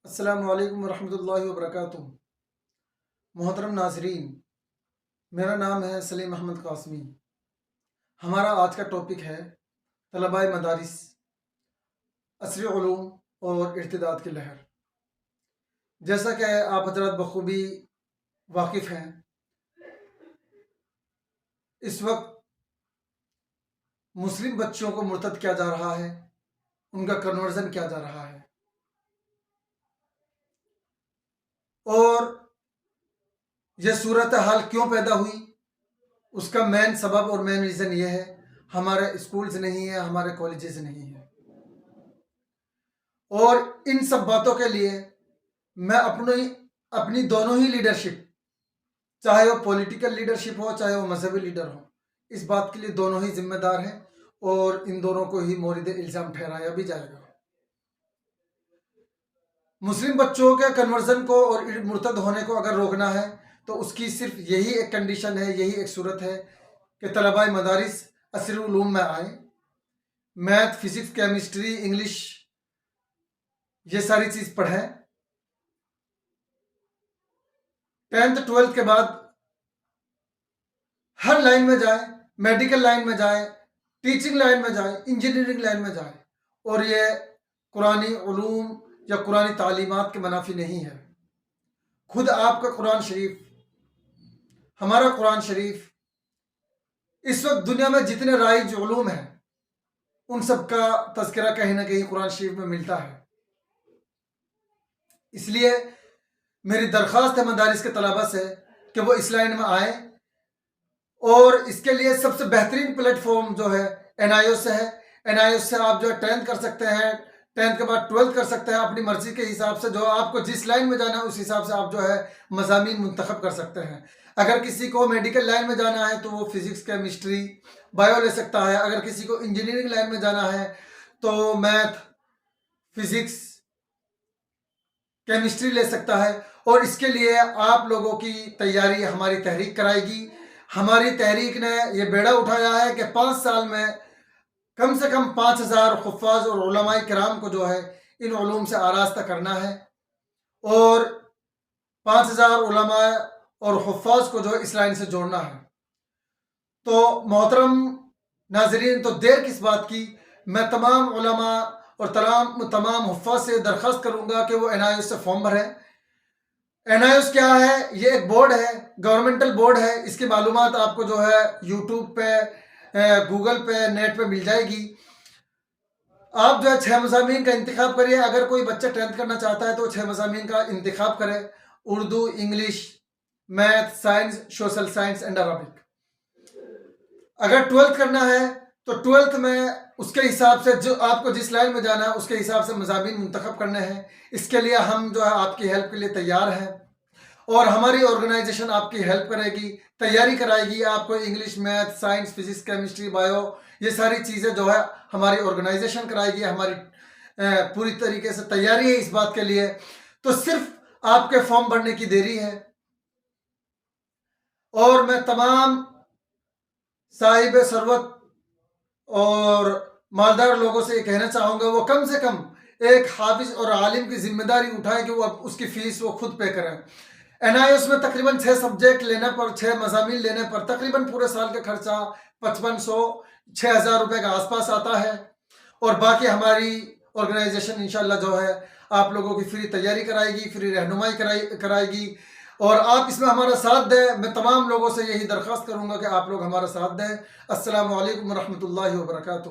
السلام علیکم ورحمۃ اللہ وبرکاتہ۔ محترم ناظرین، میرا نام ہے سلیم احمد قاسمی۔ ہمارا آج کا ٹاپک ہے طلباء مدارس، عصری علوم اور ارتداد کی لہر۔ جیسا کہ آپ حضرات بخوبی واقف ہیں، اس وقت مسلم بچوں کو مرتد کیا جا رہا ہے، ان کا کنورژن کیا جا رہا ہے، اور یہ صورتحال کیوں پیدا ہوئی؟ اس کا مین سبب اور مین ریزن یہ ہے، ہمارے اسکولز نہیں ہیں، ہمارے کالجز نہیں ہیں۔ اور ان سب باتوں کے لیے میں اپنی دونوں ہی لیڈرشپ، چاہے وہ پولیٹیکل لیڈرشپ ہو چاہے وہ مذہبی لیڈر ہو، اس بات کے لیے دونوں ہی ذمہ دار ہیں، اور ان دونوں کو ہی مورد الزام ٹھہرایا بھی جائے گا۔ مسلم بچوں کے کنورژن کو اور مرتد ہونے کو اگر روکنا ہے تو اس کی صرف یہی ایک کنڈیشن ہے، یہی ایک صورت ہے کہ طلباء مدارس عصری علوم میں آئیں، میتھ، فزکس، کیمسٹری، انگلش، یہ ساری چیز پڑھیں۔ 10th 12th کے بعد ہر لائن میں جائیں، میڈیکل لائن میں جائیں، ٹیچنگ لائن میں جائیں، انجینئرنگ لائن میں جائیں، اور یہ قرآنی علوم یا قرآنی تعلیمات کے منافی نہیں ہے۔ خود آپ کا قرآن شریف، ہمارا قرآن شریف، اس وقت دنیا میں جتنے رائج علوم ہیں ان سب کا تذکرہ کہیں نہ کہیں قرآن شریف میں ملتا ہے۔ اس لیے میری درخواست ہے مدارس کے طلباء سے کہ وہ اس لائن میں آئیں، اور اس کے لیے سب سے بہترین پلیٹ فارم جو ہے NIOS سے ہے۔ NIOS سے آپ جو ہے 10th کر سکتے ہیں، 10th کے بعد 12th کر سکتے ہیں، اپنی مرضی کے حساب سے، جو آپ کو جس لائن میں جانا ہے اس حساب سے آپ جو ہے مضامین منتخب کر سکتے ہیں۔ اگر کسی کو میڈیکل لائن میں جانا ہے تو وہ فزکس، کیمسٹری، بایو لے سکتا ہے۔ اگر کسی کو انجینئرنگ لائن میں جانا ہے تو میتھ، فزکس، کیمسٹری لے سکتا ہے۔ اور اس کے لیے آپ لوگوں کی تیاری ہماری تحریک کرائے گی۔ ہماری تحریک نے یہ بیڑا اٹھایا ہے کہ 5 سال میں کم سے کم 5000 حفاظ اور علماء کرام کو جو ہے ان علوم سے آراستہ کرنا ہے، اور 5000 علماء اور حفاظ کو جو ہے اس لائن سے جوڑنا ہے۔ تو محترم ناظرین، تو دیر کس بات کی؟ میں تمام علماء اور تمام حفاظ سے درخواست کروں گا کہ وہ NIOS سے فارم بھریں۔ NIOS کیا ہے؟ یہ ایک بورڈ ہے، گورنمنٹل بورڈ ہے۔ اس کی معلومات آپ کو جو ہے یوٹیوب پہ، گوگل پہ، نیٹ پہ مل جائے گی۔ آپ جو ہے 6 مضامین کا انتخاب کریے۔ اگر کوئی بچہ 10th کرنا چاہتا ہے تو 6 مضامین کا انتخاب کرے: Urdu, English, math, science, social science and Arabic. اگر 12th کرنا ہے تو 12th میں اس کے حساب سے، جو آپ کو جس لائن میں جانا ہے اس کے حساب سے مضامین منتخب کرنے ہیں۔ اس کے لیے ہم جو ہے آپ کی ہیلپ کے لیے تیار ہیں، اور ہماری آرگنائزیشن آپ کی ہیلپ کرے گی، تیاری کرائے گی آپ کو۔ English, math, science, physics, chemistry, bio, یہ ساری چیزیں جو ہے ہماری آرگنائزیشن کرائے گی۔ ہماری پوری طریقے سے تیاری ہے اس بات کے لیے۔ تو صرف آپ کے فارم بھرنے کی دیری ہے، اور میں تمام صاحب ثروت اور مالدار لوگوں سے یہ کہنا چاہوں گا، وہ کم سے کم ایک حافظ اور عالم کی ذمہ داری اٹھائے کہ وہ اس کی فیس وہ خود پے کریں۔ NIOS میں تقریباً 6 سبجیکٹ لینے پر، 6 مضامین لینے پر تقریباً پورے سال کا خرچہ 5500 6000 روپے کے آس پاس آتا ہے، اور باقی ہماری آرگنائزیشن انشاءاللہ جو ہے آپ لوگوں کی فری تیاری کرائے گی، فری رہنمائی کرائے گی، اور آپ اس میں ہمارا ساتھ دیں۔ میں تمام لوگوں سے یہی درخواست کروں گا کہ آپ لوگ ہمارا ساتھ دیں۔ السلام علیکم ورحمۃ اللہ وبرکاتہ۔